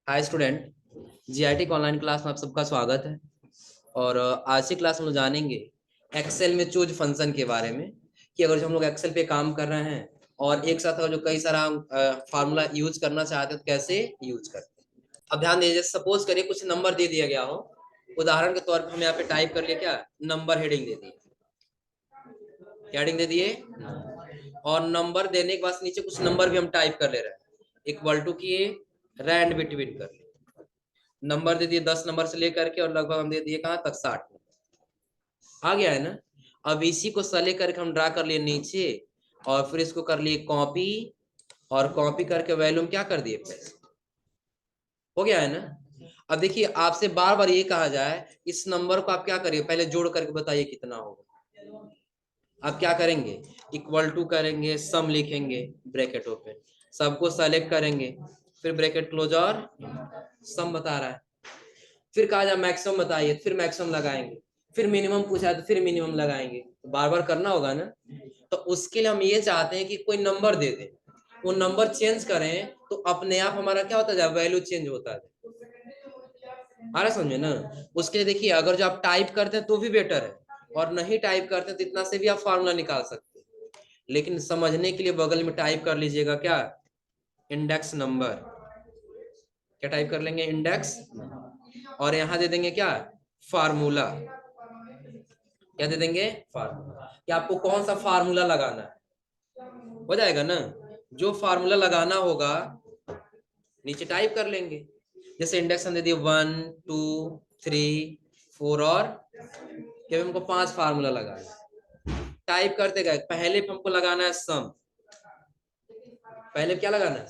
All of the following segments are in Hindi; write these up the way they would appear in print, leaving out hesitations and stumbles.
हाय स्टूडेंट, जीआईटी के ऑनलाइन क्लास में आप सबका स्वागत है। और आज की क्लास में हम लोग जानेंगे एक्सेल में चूज फंक्शन के बारे में कि अगर जो हम लोग एक्सेल पे काम कर रहे हैं और एक साथ अगर जो कई सारा फार्मूला यूज करना चाहते हैं तो कैसे यूज करते हैं। अब ध्यान दीजिए, सपोज करिए कुछ नंबर दे दिया गया हो। उदाहरण के तौर पर हम यहाँ पे टाइप कर लिए क्या, नंबर हेडिंग दे दिए। क्या हेडिंग दे दिए? और नंबर देने के बाद नीचे कुछ नंबर भी हम टाइप कर ले रहे हैं, इक्वल टू किए, रैंड बिटवीन कर लिए। नंबर दे दिए 10 नंबर से लेकर के और लगभग हम दे दिए कहाँ तक 60 आ गया है ना। अब इसी को सेलेक्ट करके हम ड्रा कर लिए नीचे और फिर इसको कर लिए कॉपी और कॉपी करके वैल्यूम क्या कर दिए पेस्ट। हो गया है ना। अब देखिए आपसे बार बार ये कहा जाए इस नंबर को आप क्या करिए, पहले जोड़ करके बताइए कितना होगा। आप क्या करेंगे, इक्वल टू करेंगे, सम लिखेंगे, ब्रैकेट ओपन, सबको सेलेक्ट करेंगे, फिर ब्रैकेट क्लोज और सम बता रहा है। फिर कहा जाए मैक्सिमम बताइए, फिर मैक्सिमम लगाएंगे, फिर मिनिमम पूछा तो फिर मिनिमम लगाएंगे। तो बार बार करना होगा ना। तो उसके लिए हम ये चाहते हैं कि कोई नंबर दे दे, वो नंबर चेंज करें तो अपने आप हमारा क्या होता जाए, वैल्यू चेंज होता है। आ रहा समझे ना। उसके लिए देखिए अगर जो आप टाइप करते हैं तो भी बेटर है, और नहीं टाइप करते हैं तो इतना से भी आप फार्मूला निकाल सकते हैं। लेकिन समझने के लिए बगल में टाइप कर लीजिएगा क्या, इंडेक्स नंबर। क्या टाइप कर लेंगे, इंडेक्स, और यहां दे देंगे क्या, फार्मूला। क्या दे देंगे, फार्मूला। कि आपको कौन सा फार्मूला लगाना है, हो जाएगा ना। जो फार्मूला लगाना होगा नीचे टाइप कर लेंगे। जैसे इंडेक्स हम दे दिए 1 2 3 4 और क्या, हमको 5 फार्मूला लगाना है। टाइप करते गए, पहले पे हमको लगाना है सम। पहले क्या लगाना है,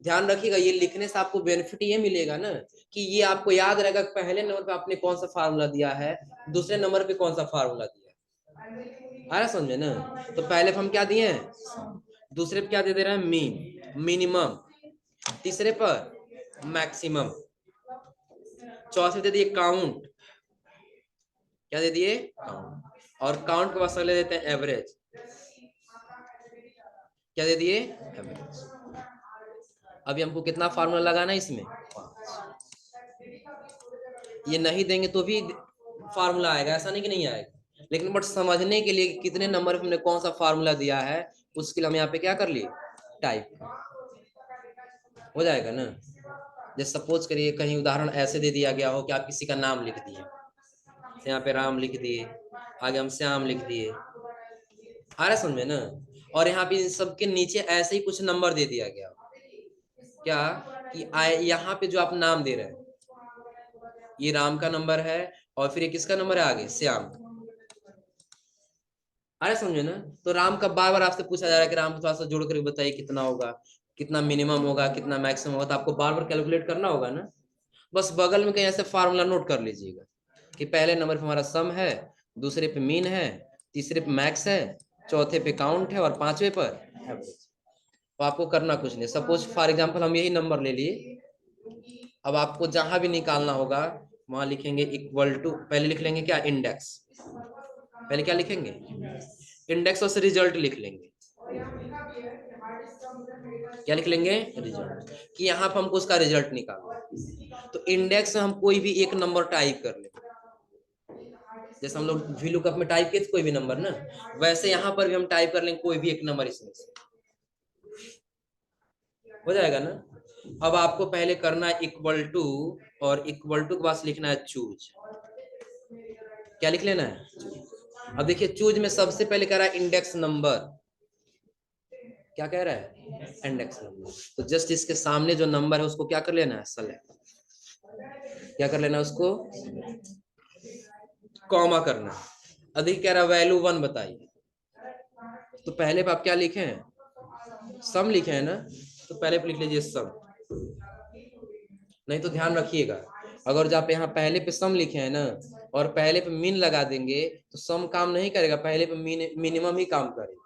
ध्यान रखिएगा ये लिखने से आपको बेनिफिट ये मिलेगा ना कि ये आपको याद रहेगा पहले नंबर पे आपने कौन सा फार्मूला दिया है, दूसरे नंबर पे कौन सा फार्मूला दिया है। आ रहा समझे ना। तो पहले पे हम क्या दिए हैं, दूसरे पे क्या दे रहे हैं, मिनिमम, तीसरे पर मैक्सिमम, चौथे दे दिए काउंट। क्या दे दिए, काउंट। और काउंट के बाद ले देते हैं एवरेज। क्या दे दिए, एवरेज। अभी हमको कितना फार्मूला लगाना है इसमें, 5। ये नहीं देंगे तो भी फार्मूला आएगा, ऐसा नहीं कि नहीं आएगा। लेकिन बट समझने के लिए कितने नंबर पे हमने कौन सा फार्मूला दिया है उसके लिए हम यहाँ पे क्या कर लिए, टाइप। हो जाएगा ना। जैसे सपोज करिए कहीं उदाहरण ऐसे दे दिया गया हो कि आप किसी का नाम लिख दिए, यहाँ पे राम लिख दिए, आगे हम श्याम लिख दिए। आ रहा समझ में ना। और यहाँ पे इन सबके नीचे ऐसे ही कुछ नंबर दे दिया गया क्या, कि यहाँ पे जो आप नाम दे रहे हैं ये राम का नंबर है और फिर ये किसका नंबर है आगे, श्याम। अरे समझे ना। तो राम का बार बार आपसे पूछा जा रहा है कि राम को थोड़ा सा जोड़ कर बताइए कितना होगा, कितना मिनिमम होगा, कितना मैक्सिमम होगा। तो आपको बार बार कैलकुलेट करना होगा ना। बस बगल में कहीं ऐसे फार्मूला नोट कर लीजिएगा कि पहले नंबर पे हमारा सम है, दूसरे पे मीन है, तीसरे पे मैक्स है, चौथे पे काउंट है और पांचवे पर एवरेज। तो आपको करना कुछ नहीं। सपोज फॉर एग्जांपल हम यही नंबर ले लिए। अब आपको जहां भी निकालना होगा वहां लिखेंगे इक्वल टू, पहले लिख लेंगे क्या, इंडेक्स। पहले क्या लिखेंगे, इंडेक्स, और से रिजल्ट लिख लेंगे। क्या लिख लेंगे, रिजल्ट, कि यहाँ पर हमको उसका रिजल्ट निकालना। तो इंडेक्स में हम कोई भी एक नंबर टाइप कर लेंगे। जैसे हम लोग VLOOKUP में टाइप किए कोई भी नंबर ना, वैसे यहाँ पर भी हम टाइप कर लेंगे कोई भी एक नंबर इसमें से। हो जाएगा ना। अब आपको पहले करना है इक्वल टू, और इक्वल टू के पास लिखना है चूज। क्या लिख लेना है। अब देखिए चूज में सबसे पहले कह रहा है इंडेक्स नंबर। क्या कह रहा है, इंडेक्स नंबर। तो जस्ट इसके सामने जो नंबर है उसको क्या कर लेना है, सेलेक्ट। क्या कर लेना है उसको, कॉमा करना है। अधिक कह रहा है वैल्यू 1 बताइए। तो पहले पे आप क्या लिखे हैं, सम लिखे हैं ना। तो पहले पे लिख लीजिए सम। नहीं तो ध्यान रखिएगा, अगर जो आप यहाँ पहले पे सम लिखे हैं ना और पहले पे मीन लगा देंगे तो सम काम नहीं करेगा, पहले पे मिनिमम ही काम करेगा।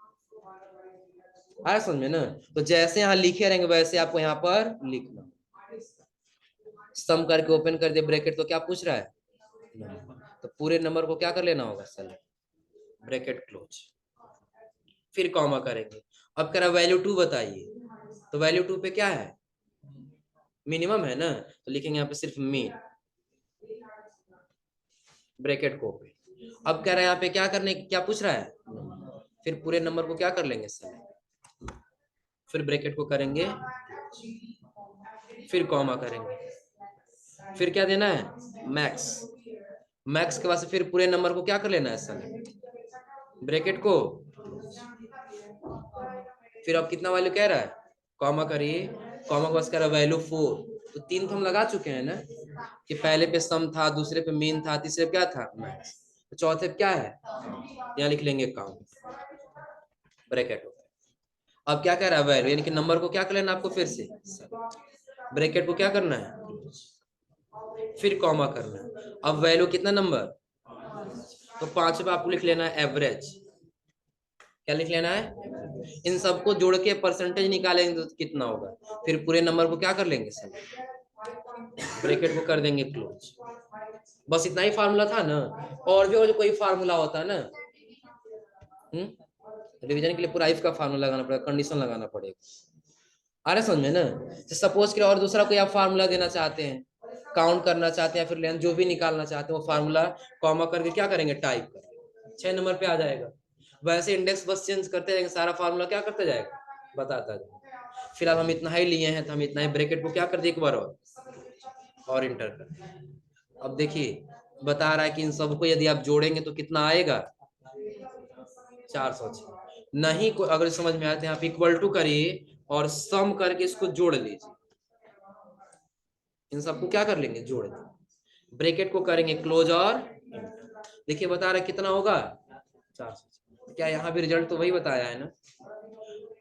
आया समझ में ना। तो जैसे यहाँ लिखे रहेंगे वैसे आपको यहाँ पर लिखना। सम करके ओपन कर दिया ब्रैकेट, तो क्या पूछ रहा है, तो पूरे नंबर को क्या कर लेना होगा, सेलेक्ट, ब्रैकेट क्लोज, फिर कॉमा करेंगे। अब कह रहा वैल्यू 2 बताइए। तो वैल्यू 2 पे क्या है, मिनिमम है ना, तो लिखेंगे यहाँ पे सिर्फ मीन, ब्रैकेट को पे। अब कह रहा है यहाँ पे क्या करने, क्या पूछ रहा है, फिर पूरे नंबर को क्या कर लेंगे सर, फिर ब्रैकेट को करेंगे, फिर कॉमा करेंगे, फिर क्या देना है मैक्स, मैक्स के बाद से फिर पूरे नंबर को क्या कर लेना है सर, ब्रैकेट को, फिर अब कितना वैल्यू कह रहा है, कॉमा करिए, कॉमा के बाद कह रहा है वैल्यू 4, तो 3 तो हम लगा चुके हैं ना, कि पहले पे सम था, दूसरे पे मीन था, तीसरे पे क्या था मैक्स, तो चौथे पे क्या है, यहाँ लिख लेंगे काउंट, ब्रैकेट। अब क्या कह रहा है वैल्यू, यानी कि नंबर को क्या कर लेना आपको, फिर से ब्रैकेट को क्या करना है, फिर कॉमा करना है। अब वैल्यू कितना नंबर, तो 5 पे आपको लिख लेना है एवरेज, क्या लिख लेना है, इन सबको जोड़ के परसेंटेज निकालेंगे तो कितना होगा, फिर पूरे नंबर को क्या कर लेंगे सर, ब्रैकेट को कर देंगे क्लोज। बस इतना ही फार्मूला था ना, और भी और जो कोई फार्मूला होता है ना, रिवीजन के लिए पूरा इफ का फार्मूला लगाना पड़ेगा, कंडीशन लगाना पड़ेगा, आ रहा समझ में ना। तो सपोज करिए और दूसरा कोई आप फार्मूला देना चाहते हैं, काउंट करना चाहते हैं, फिर लेंथ जो भी निकालना चाहते हैं, वो फार्मूला कॉमा करके क्या करेंगे, टाइप करेंगे, 6 नंबर पे आ जाएगा। वैसे इंडेक्स बस चेंज करते जाएंगे, सारा फार्मूला क्या करते जाएगा, बताता जाएगा। फिलहाल हम इतना ही लिए हैं, तो हम इतना ही ब्रैकेट को क्या कर दिए एक बार और इंटर कर। अब देखिए बता रहा है कि इन सबको यदि आप जोड़ेंगे तो कितना आएगा, 406। नहीं अगर समझ में आते हैं आप इक्वल टू करिए और सम करके इसको जोड़ लीजिए, इन सबको क्या कर लेंगे, जोड़ देंगे, ब्रैकेट को करेंगे क्लोज और देखिए बता रहा है कितना होगा, 400। क्या यहाँ भी रिजल्ट तो वही बताया है ना।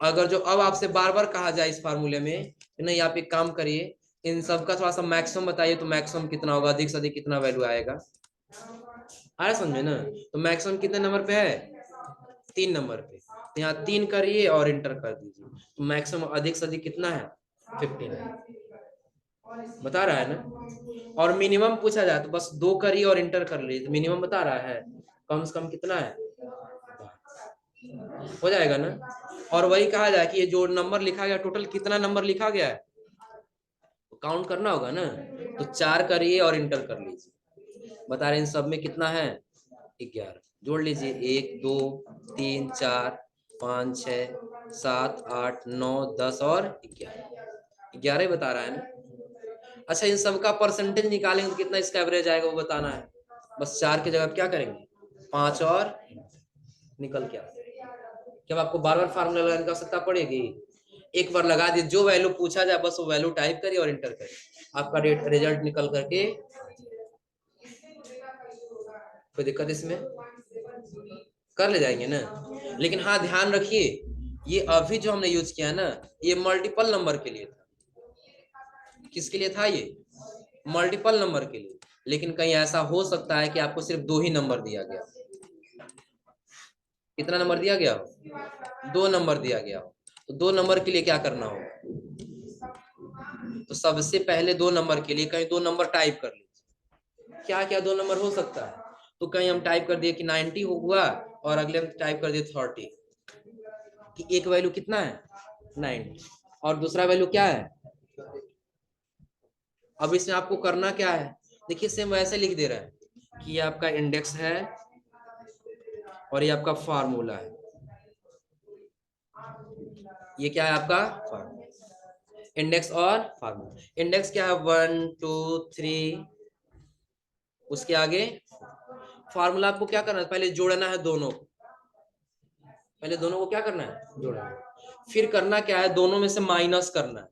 अगर जो अब आपसे बार बार कहा जाए इस फार्मूले में नहीं, आप एक काम करिए, इन सब का थोड़ा सा मैक्सिमम बताइए, तो मैक्सिमम कितना होगा, अधिक से अधिक कितना वैल्यू आएगा, आ रहा समझे ना। तो मैक्सिमम कितने नंबर पे है, 3 नंबर पे, तो यहाँ 3 करिए और इंटर कर दीजिए, तो मैक्सिमम अधिक से अधिक कितना है, 15 बता रहा है ना। और मिनिमम पूछा जाए तो बस 2 करिए और इंटर कर लीजिए, तो मिनिमम बता रहा है कम से कम कितना है, हो जाएगा ना। और वही कहा जाए कि ये जो नंबर लिखा गया टोटल कितना नंबर लिखा गया है, तो काउंट करना होगा ना, तो 4 करिए और इंटर कर लीजिए, बता रहे इन सब में कितना है, 11, जोड़ लीजिए 1 2 3 4 5 6 7 8 9 10 और 11 बता रहा है ना। अच्छा इन सब का परसेंटेज निकालेंगे तो कितना इसका एवरेज आएगा वो बताना है, बस 4 की जगह क्या करेंगे 5 और निकल के आएगा। जब आपको बार बार फार्मूला लगाने की आवश्यकता पड़ेगी, एक बार लगा दिए, जो वैल्यू पूछा जाए बस वो वैल्यू टाइप करिए और इंटर करिए, आपका रिजल्ट निकल करके, कोई दिक्कत इसमें, कर ले जाएंगे ना। लेकिन हाँ ध्यान रखिए, ये अभी जो हमने यूज किया ना, ये मल्टीपल नंबर के लिए था, किसके लिए था ये, मल्टीपल नंबर के लिए। लेकिन कहीं ऐसा हो सकता है कि आपको सिर्फ 2 ही नंबर दिया गया, कितना नंबर दिया गया, 2 नंबर दिया गया, तो 2 नंबर के लिए क्या करना होगा, तो सबसे पहले 2 नंबर के लिए कहीं 2 नंबर टाइप कर लीजिए, क्या क्या 2 नंबर हो सकता है, तो कहीं हम टाइप कर दिए कि 90 हुआ, और अगले हम टाइप कर दिए 30, कि एक वैल्यू कितना है 90 और दूसरा वैल्यू क्या है। अब इसमें आपको करना क्या है, देखिए सेम वैसे लिख दे रहा है कि ये आपका इंडेक्स है और ये आपका फार्मूला है, ये क्या है आपका फार्मूला, इंडेक्स और फार्मूला। इंडेक्स क्या है 1 2 3, उसके आगे फार्मूला आपको क्या करना है, पहले जोड़ना है दोनों को, पहले दोनों को क्या करना है जोड़ना है, फिर करना क्या है दोनों में से माइनस करना है,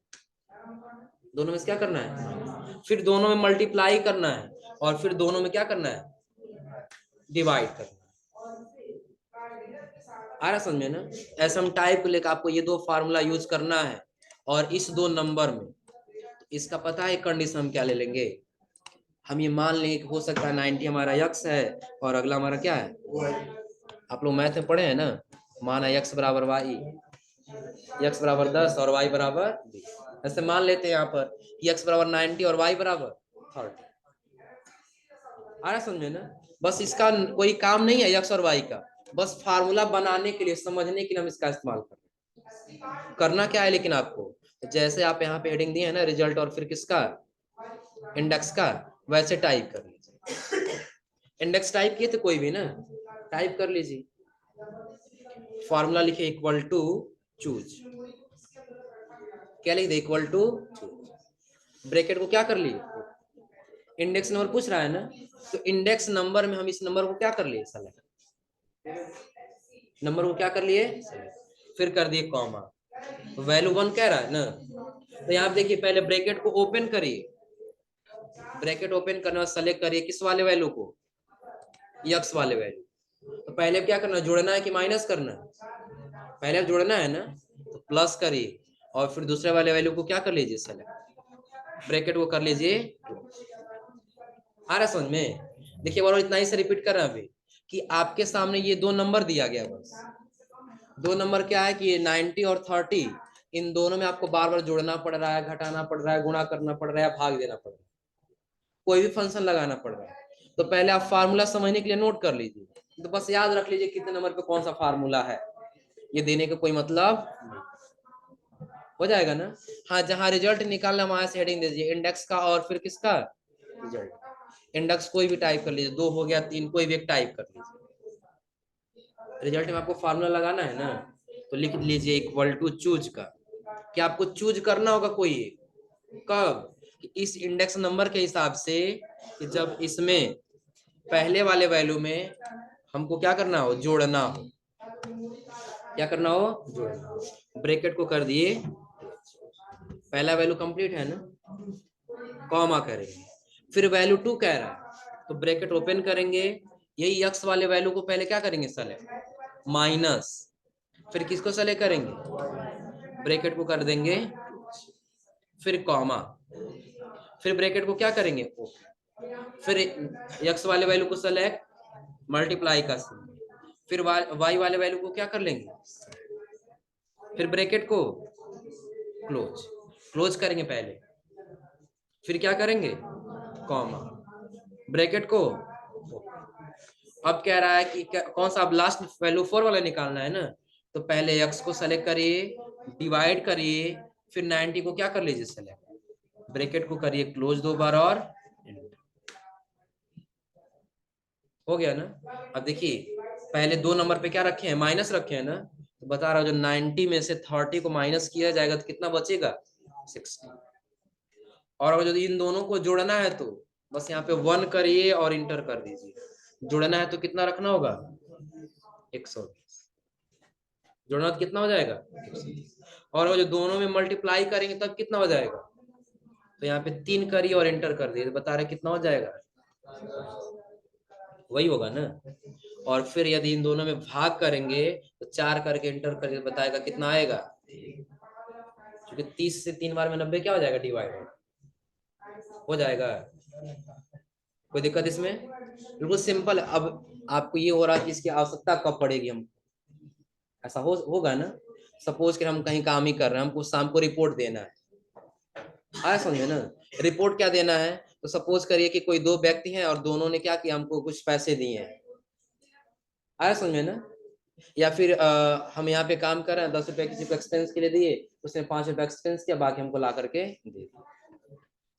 दोनों में से क्या करना है, फिर दोनों में मल्टीप्लाई करना है, और फिर दोनों में क्या करना है डिवाइड करना है। आ रहा समझ में ना। ऐसे हम टाइप लेकर आपको ये 2 फार्मूला यूज करना है, और इस 2 नंबर में इसका पता है कंडीशन हम क्या ले लेंगे, हम ये मान लेंगे कि हो सकता है 90 हमारा यक्स है और अगला हमारा क्या है, आप लोग मैथ में पढ़े हैं ना, मान है यक्स बराबर वाई, यक्स बराबर 10 और वाई बराबर 20, ऐसे मान लेते हैं यहाँ पर यक्स बराबर 90 और वाई बराबर 30। आ रहा समझे ना। बस इसका कोई काम नहीं है यक्स और वाई का, बस फार्मूला बनाने के लिए समझने के लिए हम इसका इस्तेमाल कर रहे हैं। करना क्या है लेकिन आपको जैसे आप यहाँ पे हेडिंग दिए है ना, रिजल्ट और फिर किसका, इंडेक्स का, वैसे टाइप कर लीजिए। इंडेक्स टाइप किए थे कोई भी ना, टाइप कर लीजिए। फॉर्मूला लिखे इक्वल टू चूज, क्या लिख दे, इक्वल टू चूज, ब्रैकेट को क्या कर लिए, इंडेक्स नंबर पूछ रहा है ना, तो इंडेक्स नंबर में हम इस नंबर को क्या कर लिए, सेलेक्ट, नंबर को क्या कर लिए, फिर कर दिए कॉमा, वैल्यू 1 कह रहा है ना, तो यहाँ देखिए पहले ब्रैकेट को ओपन करिए, ब्रैकेट ओपन करने बाद सेलेक्ट करिए किस वाले वैल्यू को, यक्स वाले वैल्यू। तो पहले क्या करना, जोड़ना है कि माइनस करना है, पहले जोड़ना है ना, तो प्लस करिए और फिर दूसरे वाले वैल्यू को क्या कर लीजिए, सेलेक्ट, ब्रैकेट को कर लीजिए। आ रहा समझ में, देखिए और इतना ही से रिपीट कर रहा है अभी कि आपके सामने ये दो नंबर दिया गया, बस दो नंबर क्या है कि ये 90 और 30, इन दोनों में आपको बार बार जोड़ना पड़ रहा है, घटाना पड़ रहा है, गुणा करना पड़ रहा है, भाग देना पड़ रहा है, कोई भी फंक्शन लगाना पड़ रहा है। तो पहले आप फार्मूला समझने के लिए नोट कर लीजिए, तो बस याद रख लीजिए कितने नंबर पे कौन सा फार्मूला है, ये देने का कोई मतलब हो जाएगा ना। हाँ, जहां रिजल्ट निकालना वहां से हेडिंग दीजिए इंडेक्स का और फिर किसका, रिजल्ट। इंडेक्स कोई भी टाइप कर लीजिए, 2 हो गया 3, कोई भी एक टाइप कर लीजिए। रिजल्ट में आपको फार्मूला लगाना है ना, तो लिख लीजिए इक्वल टू चूज का, कि आपको चूज करना होगा कोई, कब, इस इंडेक्स नंबर के हिसाब से, कि जब इसमें पहले वाले वैल्यू में हमको क्या करना हो, जोड़ना हो, क्या करना हो, जोड़ना हो। ब्रैकेट को कर दिए, पहला वैल्यू कंप्लीट है ना, कॉमा करेंगे, फिर वैल्यू 2 कह रहा है तो ब्रैकेट ओपन करेंगे, यही यक्स वाले वैल्यू को पहले क्या करेंगे, सेलेक्ट, माइनस, फिर किसको सेलेक्ट करेंगे, ब्रैकेट को कर देंगे, फिर कॉमा, फिर ब्रैकेट को क्या करेंगे, फिर यक्स वाले वैल्यू को सेलेक्ट, मल्टीप्लाई का, फिर वाई वाले वैल्यू को क्या कर लेंगे, फिर ब्रैकेट को क्लोज, क्लोज करेंगे पहले, फिर क्या करेंगे, कॉमा, ब्रैकेट को। अब कह रहा है कि कौन सा, अब लास्ट वैल्यू 4 वाला निकालना है ना, तो पहले x को सेलेक्ट करिए, डिवाइड करिए, फिर 90 को क्या कर लीजिए, सेलेक्ट, ब्रैकेट को करिए क्लोज 2 बार और हो गया ना। अब देखिए पहले 2 नंबर पे क्या रखे हैं, माइनस रखे हैं ना, तो बता रहा हूं जो 90 में से 30 को माइनस किया जाएगा तो कितना बचेगा, 60। और अगर इन दोनों को जोड़ना है तो बस यहाँ पे 1 करिए और इंटर कर दीजिए, जोड़ना है तो कितना रखना होगा, 120, जोड़ना तो कितना हो जाएगा, 120। और वो जो दोनों में मल्टीप्लाई करेंगे तब कितना हो जाएगा, तो यहाँ पे 3 करिए और इंटर कर दिए, तो बता रहे कितना हो जाएगा, वही होगा ना। और फिर यदि इन दोनों में भाग करेंगे तो 4 करके इंटर करके बताएगा कितना आएगा, क्योंकि 30 से 3 बार में 90 क्या हो जाएगा, डिवाइड हो जाएगा। कोई दिक्कत इसमें, बिल्कुल सिंपल है। अब आपको ये हो रहा है कि इसकी आवश्यकता कब पड़ेगी, हम ऐसा होगा ना, सपोज कि हम कहीं काम ही कर रहे हैं, हमको शाम को रिपोर्ट देना है, आया समझे ना, रिपोर्ट क्या देना है, तो सपोज करिए कि कोई 2 व्यक्ति हैं और दोनों ने क्या किया, हमको कुछ पैसे दिए हैं, आया समझ में ना। या फिर हम यहाँ पे काम कर रहे हैं, 10 रुपए किसी को एक्सपेंस के लिए दिए, उसने 5 रुपए एक्सपेंस किया, बाकी हमको ला करके दे दिया।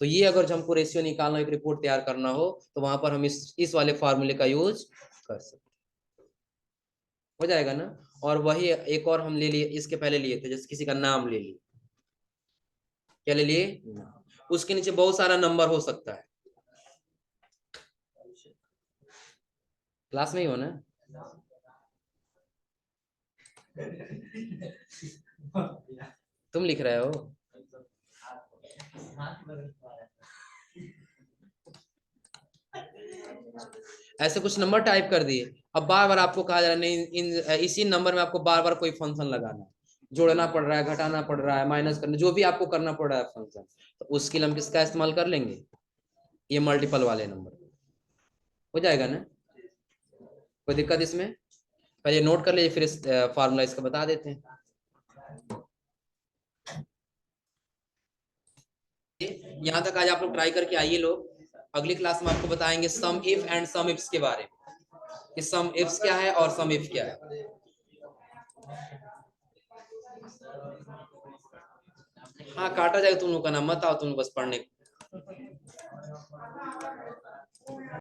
तो ये अगर हमको रेशियो निकालना, एक रिपोर्ट तैयार करना हो, तो वहां पर हम इस वाले फार्मूले का यूज कर सकते, हो जाएगा ना। और वही एक और हम ले लिए, इसके पहले लिए थे, जैसे किसी का नाम ले लिए, क्या ले लिए, उसके नीचे बहुत सारा नंबर हो सकता है, क्लास में ही हो ना, तुम लिख रहे हो, ऐसे कुछ नंबर टाइप कर दिए। अब बार बार आपको कहा जा रहा है नहीं, इसी नंबर में आपको बार बार कोई फंक्शन लगाना है, जोड़ना पड़ रहा है, घटाना पड़ रहा है, माइनस करना, जो भी आपको करना पड़ रहा है फंक्शन, तो उसके लिए हम किसका इस्तेमाल कर लेंगे, ये मल्टीपल वाले नंबर, हो जाएगा ना। कोई दिक्कत इसमें, पहले नोट कर लीजिए, फिर इस फार्मूला इसका बता देते हैं। यहाँ तक आज आप लोग ट्राई करके आइए लोग, अगली क्लास में आपको बताएंगे सम इफ एंड सम इफ्स के बारे में, कि सम इफ्स क्या है और सम इफ क्या है। हाँ काटा जाएगा, तुम लोग का नाम मत आओ, तुम लोग बस पढ़ने।